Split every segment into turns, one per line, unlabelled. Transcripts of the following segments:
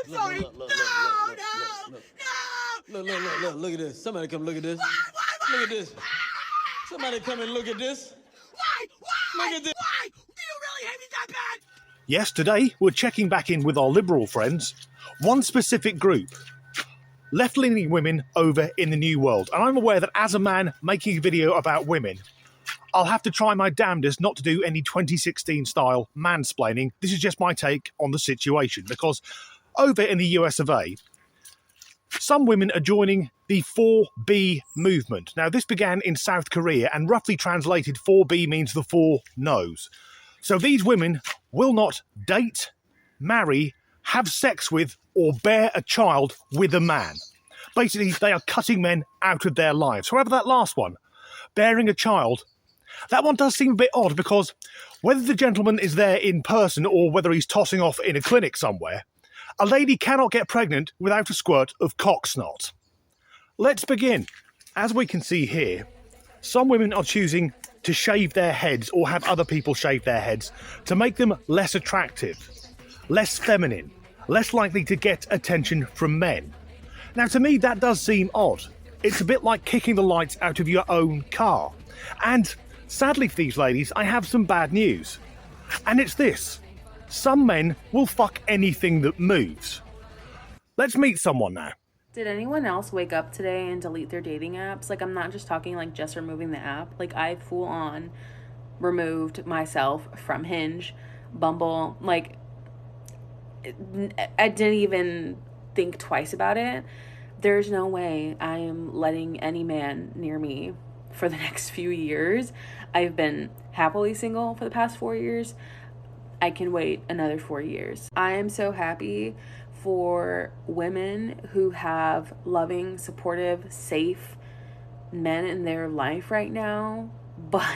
I'm sorry. No.
Look at this. Somebody come look at this. Look at this. Somebody come and look at this.
Why?
Look at this.
Why? Do you really hate me that bad?
Yes, today we're checking back in with our liberal friends. One specific group. Left-leaning women over in the New World. And I'm aware that as a man making a video about women, I'll have to try my damnedest not to do any 2016-style mansplaining. This is just my take on the situation, because over in the US of A, some women are joining the 4B movement. Now, this began in South Korea, and roughly translated, 4B means the 4 no's. So these women will not date, marry, have sex with, or bear a child with a man. Basically, they are cutting men out of their lives. However, that last one, bearing a child, that one does seem a bit odd, because whether the gentleman is there in person or whether he's tossing off in a clinic somewhere, a lady cannot get pregnant without a squirt of cock snot. Let's begin. As we can see here, some women are choosing to shave their heads or have other people shave their heads to make them less attractive, less feminine, less likely to get attention from men. Now, to me, that does seem odd. It's a bit like kicking the lights out of your own car. And sadly for these ladies, I have some bad news. And it's this. Some men will fuck anything that moves. Let's meet someone now.
Did anyone else wake up today and delete their dating apps? Like, I'm not just talking like just removing the app. Like, I full on removed myself from Hinge, Bumble. Like, I didn't even think twice about it. There's no way I am letting any man near me for the next few years. I've been happily single for the past 4 years. I can wait another 4 years. I am so happy for women who have loving, supportive, safe men in their life right now, but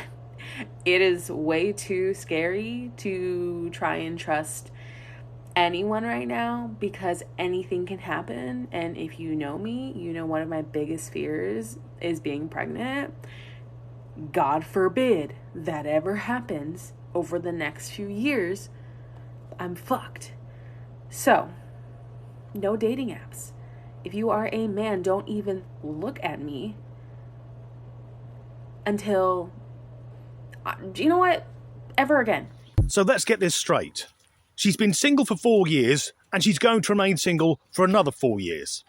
it is way too scary to try and trust anyone right now, because anything can happen. And if you know me, you know one of my biggest fears is being pregnant. God forbid that ever happens over the next few years, I'm fucked. So, no dating apps. If you are a man, don't even look at me until, you know what, ever again.
So let's get this straight. She's been single for 4 years, and she's going to remain single for another 4 years.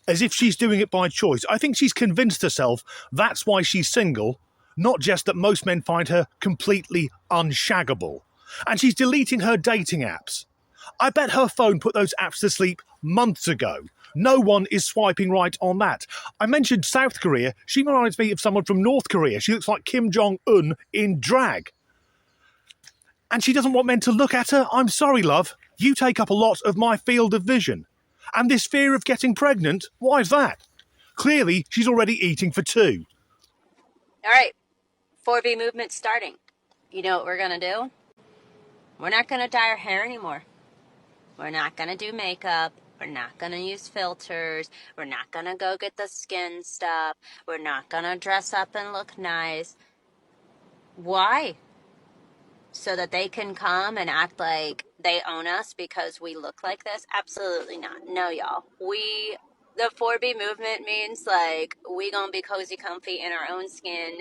As if she's doing it by choice. I think she's convinced herself that's why she's single, not just that most men find her completely unshaggable. And she's deleting her dating apps. I bet her phone put those apps to sleep months ago. No one is swiping right on that. I mentioned South Korea. She reminds me of someone from North Korea. She looks like Kim Jong-un in drag. And she doesn't want men to look at her. I'm sorry, love. You take up a lot of my field of vision. And this fear of getting pregnant, why is that? Clearly, she's already eating for two.
All right, 4B movement starting. You know what we're going to do? We're not going to dye our hair anymore. We're not going to do makeup. We're not going to use filters. We're not going to go get the skin stuff. We're not going to dress up and look nice. Why? So that they can come and act like they own us because we look like this? Absolutely not. No, y'all. The 4B movement means, like, we gonna be cozy, comfy in our own skin.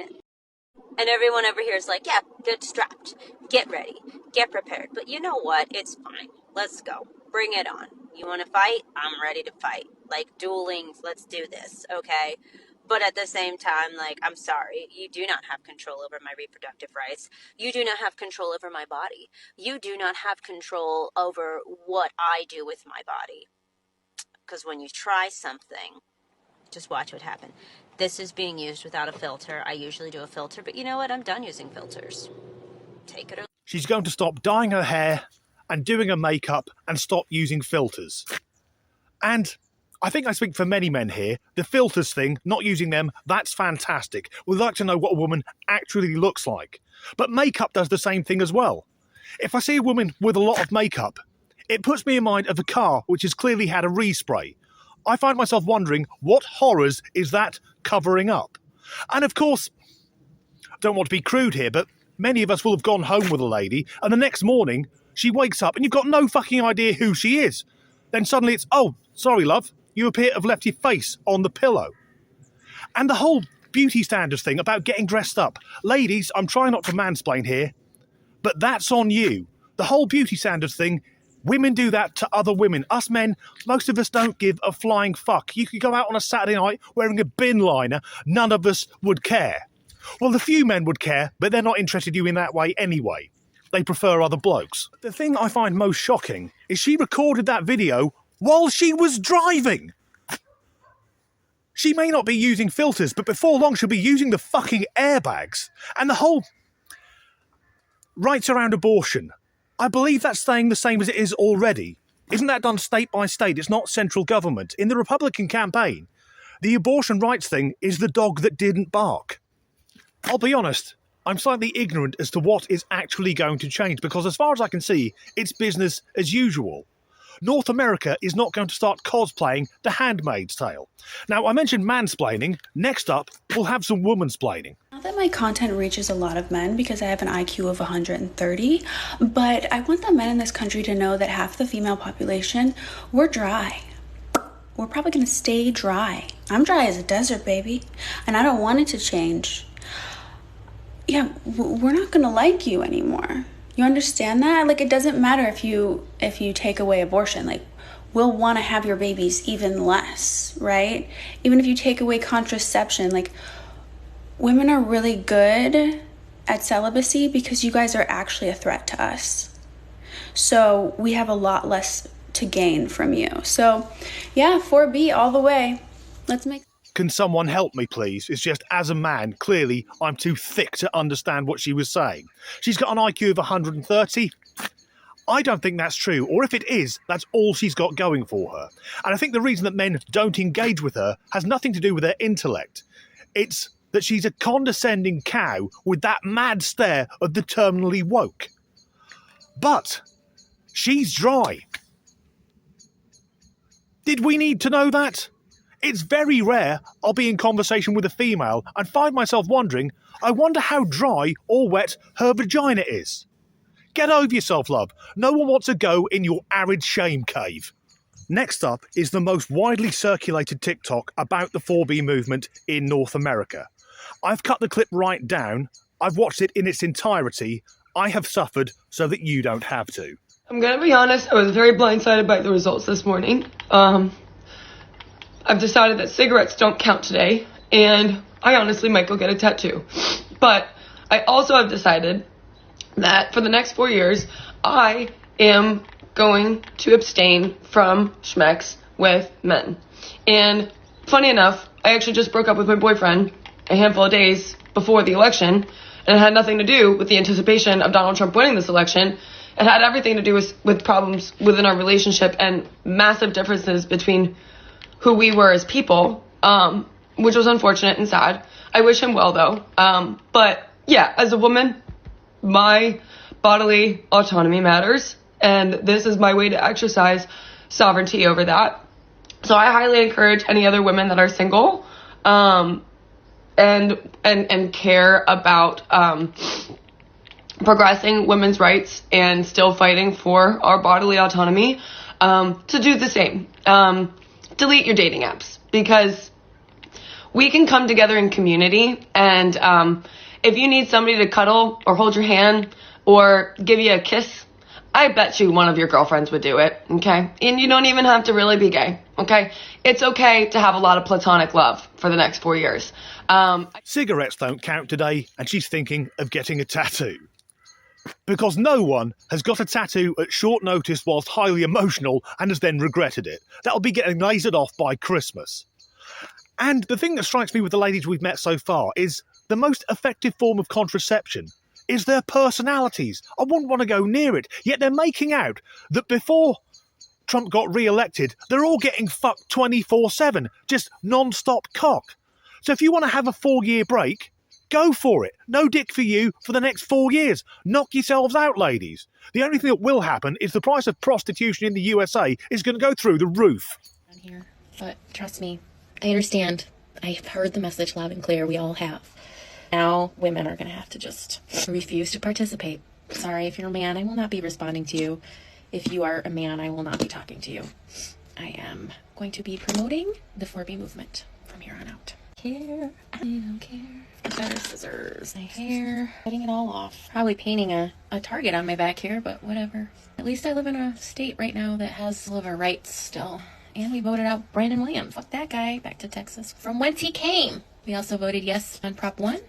And everyone over here is like, yeah, get strapped. Get ready. Get prepared. But you know what? It's fine. Let's go. Bring it on. You want to fight? I'm ready to fight. Like, dueling, let's do this, okay? But at the same time, like, I'm sorry, you do not have control over my reproductive rights. You do not have control over my body. You do not have control over what I do with my body. Because when you try something, just watch what happens. This is being used without a filter. I usually do a filter, but you know what? I'm done using filters. Take it or...
She's going to stop dyeing her hair and doing her makeup and stop using filters. And I think I speak for many men here. The filters thing, not using them, that's fantastic. We'd like to know what a woman actually looks like. But makeup does the same thing as well. If I see a woman with a lot of makeup, it puts me in mind of a car which has clearly had a respray. I find myself wondering, what horrors is that covering up? And of course, I don't want to be crude here, but many of us will have gone home with a lady, and the next morning, she wakes up and you've got no fucking idea who she is. Then suddenly it's, oh, sorry, love, you appear to have left your face on the pillow. And the whole beauty standards thing about getting dressed up. Ladies, I'm trying not to mansplain here, but that's on you. The whole beauty standards thing, women do that to other women. Us men, most of us don't give a flying fuck. You could go out on a Saturday night wearing a bin liner, none of us would care. Well, the few men would care, but they're not interested in you in that way anyway. They prefer other blokes. The thing I find most shocking is she recorded that video while she was driving. She may not be using filters, but before long she'll be using the fucking airbags. And the whole rights around abortion, I believe that's staying the same as it is already. Isn't that done state by state? It's not central government. In the Republican campaign, the abortion rights thing is the dog that didn't bark. I'll be honest, I'm slightly ignorant as to what is actually going to change, because as far as I can see, it's business as usual. North America is not going to start cosplaying The Handmaid's Tale. Now, I mentioned mansplaining. Next up, we'll have some womansplaining.
Not that my content reaches a lot of men because I have an IQ of 130, but I want the men in this country to know that half the female population, we're dry. We're probably going to stay dry. I'm dry as a desert, baby, and I don't want it to change. Yeah, we're not going to like you anymore. You understand that? Like, it doesn't matter if you take away abortion. Like, we'll want to have your babies even less, right? Even if you take away contraception, like, women are really good at celibacy because you guys are actually a threat to us. So we have a lot less to gain from you. So yeah, 4B all the way. Let's make...
Can someone help me, please? It's just, as a man, clearly I'm too thick to understand what she was saying. She's got an IQ of 130. I don't think that's true, or if it is, that's all she's got going for her. And I think the reason that men don't engage with her has nothing to do with her intellect. It's that she's a condescending cow with that mad stare of the terminally woke. But she's dry. Did we need to know that? It's very rare I'll be in conversation with a female and find myself wondering, I wonder how dry or wet her vagina is. Get over yourself, love. No one wants to go in your arid shame cave. Next up is the most widely circulated TikTok about the 4B movement in North America. I've cut the clip right down. I've watched it in its entirety. I have suffered so that you don't have to.
I'm gonna be honest, I was very blindsided by the results this morning. I've decided that cigarettes don't count today, and I honestly might go get a tattoo. But I also have decided that for the next 4 years, I am going to abstain from schmex with men. And funny enough, I actually just broke up with my boyfriend a handful of days before the election, and it had nothing to do with the anticipation of Donald Trump winning this election. It had everything to do with problems within our relationship and massive differences between who we were as people, which was unfortunate and sad. I wish him well, though. But yeah, as a woman, my bodily autonomy matters, and this is my way to exercise sovereignty over that. So I highly encourage any other women that are single, and care about progressing women's rights and still fighting for our bodily autonomy, to do the same. Delete your dating apps, because we can come together in community, and if you need somebody to cuddle or hold your hand or give you a kiss, I bet you one of your girlfriends would do it, okay? And you don't even have to really be gay, okay? It's okay to have a lot of platonic love for the next 4 years.
Cigarettes don't count today, and she's thinking of getting a tattoo. Because no one has got a tattoo at short notice whilst highly emotional and has then regretted it. That'll be getting lasered off by Christmas. And the thing that strikes me with the ladies we've met so far is the most effective form of contraception is their personalities. I wouldn't want to go near it, yet they're making out that before Trump got re-elected, they're all getting fucked 24/7, just non-stop cock. So if you want to have a 4-year break, go for it. No dick for you for the next 4 years. Knock yourselves out, ladies. The only thing that will happen is the price of prostitution in the USA is going to go through the roof.
Here, but trust me, I understand. I've heard the message loud and clear. We all have. Now women are going to have to just refuse to participate. Sorry, if you're a man, I will not be responding to you. If you are a man, I will not be talking to you. I am going to be promoting the 4B movement from here on out. Care, I don't care. Better scissors, my hair, cutting it all off. Probably painting a target on my back here, but whatever. At least I live in a state right now that has some of our rights still. And we voted out Brandon Williams. Fuck that guy. Back to Texas. From whence he came. We also voted yes on Prop 1,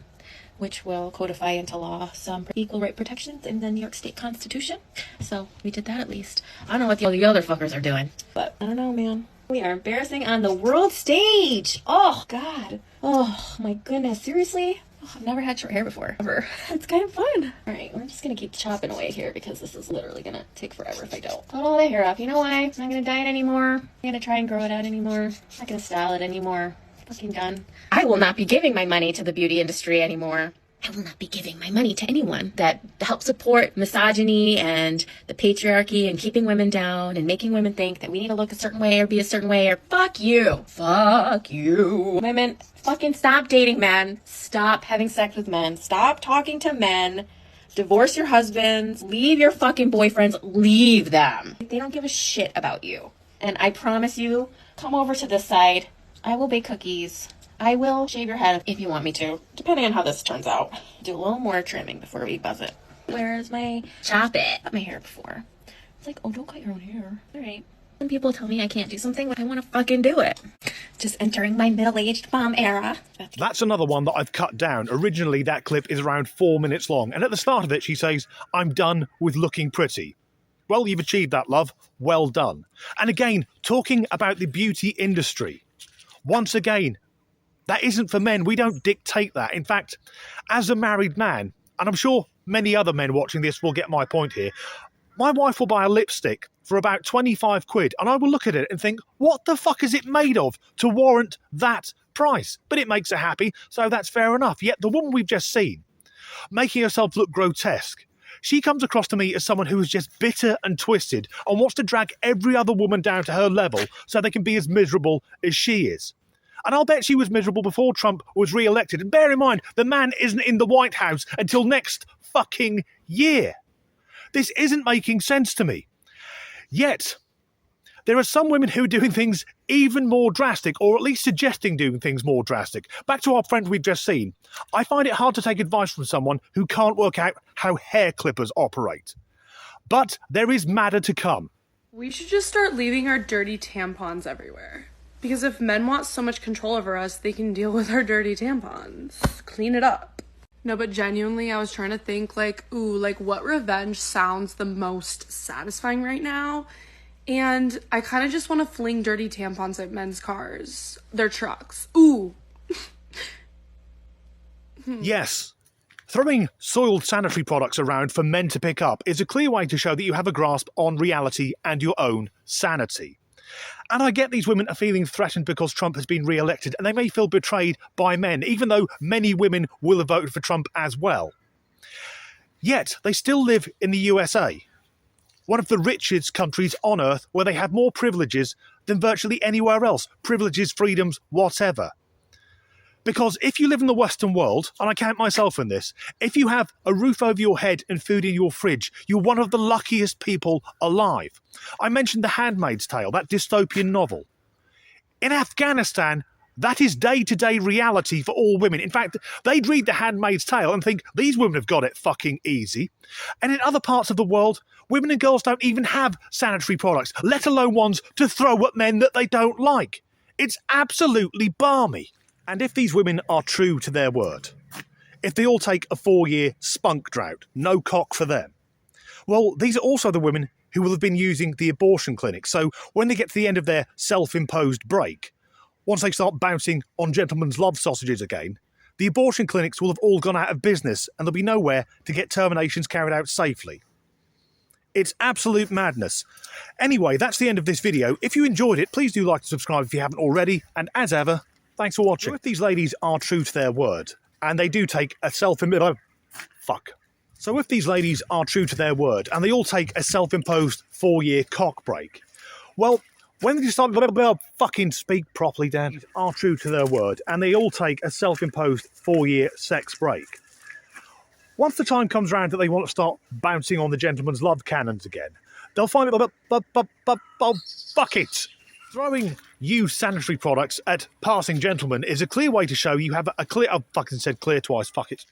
which will codify into law some equal right protections in the New York State Constitution. So we did that at least. I don't know what the other fuckers are doing, but I don't know, man. We are embarrassing on the world stage. Oh, God. Oh, my goodness. Seriously? Oh, I've never had short hair before. Ever. It's kind of fun. All right, I'm just going to keep chopping away here because this is literally going to take forever if I don't. Cut all the hair off. You know why? I'm not going to dye it anymore. I'm going to try and grow it out anymore. I'm not going to style it anymore. Fucking done. I will not be giving my money to the beauty industry anymore. I will not be giving my money to anyone that helps support misogyny and the patriarchy and keeping women down and making women think that we need to look a certain way or be a certain way or fuck you. Fuck you. Women, fucking stop dating men. Stop having sex with men. Stop talking to men. Divorce your husbands. Leave your fucking boyfriends. Leave them. They don't give a shit about you. And I promise you, come over to this side. I will bake cookies. I will shave your head if you want me to, depending on how this turns out. Do a little more trimming before we buzz it. Where's my chop it? Cut my hair before. It's like, oh, don't cut your own hair. All right. When people tell me I can't do something, but I want to fucking do it. Just entering my middle-aged mom era.
That's another one that I've cut down. Originally, that clip is around 4 minutes long, and at the start of it, she says, "I'm done with looking pretty." Well, you've achieved that, love. Well done. And again, talking about the beauty industry. Once again, that isn't for men. We don't dictate that. In fact, as a married man, and I'm sure many other men watching this will get my point here, my wife will buy a lipstick for about 25 quid, and I will look at it and think, what the fuck is it made of to warrant that price? But it makes her happy, so that's fair enough. Yet the woman we've just seen, making herself look grotesque, she comes across to me as someone who is just bitter and twisted and wants to drag every other woman down to her level so they can be as miserable as she is. And I'll bet she was miserable before Trump was re-elected. And bear in mind, the man isn't in the White House until next fucking year. This isn't making sense to me. Yet, there are some women who are doing things even more drastic, or at least suggesting doing things more drastic. Back to our friend we've just seen. I find it hard to take advice from someone who can't work out how hair clippers operate. But there is madder to come.
We should just start leaving our dirty tampons everywhere. Because if men want so much control over us, they can deal with our dirty tampons. Clean it up. No, but genuinely, I was trying to think, what revenge sounds the most satisfying right now? And I kind of just want to fling dirty tampons at men's cars. Their trucks. Ooh.
Yes. Throwing soiled sanitary products around for men to pick up is a clear way to show that you have a grasp on reality and your own sanity. And I get these women are feeling threatened because Trump has been re-elected, and they may feel betrayed by men, even though many women will have voted for Trump as well. Yet, they still live in the USA, one of the richest countries on earth where they have more privileges than virtually anywhere else. Privileges, freedoms, whatever. Because if you live in the Western world, and I count myself in this, if you have a roof over your head and food in your fridge, you're one of the luckiest people alive. I mentioned The Handmaid's Tale, that dystopian novel. In Afghanistan, that is day-to-day reality for all women. In fact, they'd read The Handmaid's Tale and think, these women have got it fucking easy. And in other parts of the world, women and girls don't even have sanitary products, let alone ones to throw at men that they don't like. It's absolutely balmy. And if these women are true to their word, if they all take a 4-year spunk drought, no cock for them, well, these are also the women who will have been using the abortion clinic. So when they get to the end of their self-imposed break, once they start bouncing on gentlemen's love sausages again, the abortion clinics will have all gone out of business and there'll be nowhere to get terminations carried out safely. It's absolute madness. Anyway, that's the end of this video. If you enjoyed it, please do like and subscribe if you haven't already. And as ever, thanks for watching. So if these ladies are true to their word, and they do take a self-imposed 4-year cock break, well, when they start fucking speak properly, Dan, are true to their word, and they all take a self-imposed 4-year sex break, Once the time comes around that they want to start bouncing on the gentleman's love cannons again, they'll find it, fuck it. Throwing used sanitary products at passing gentlemen is a clear way to show you have a clear... I fucking said clear twice, fuck it.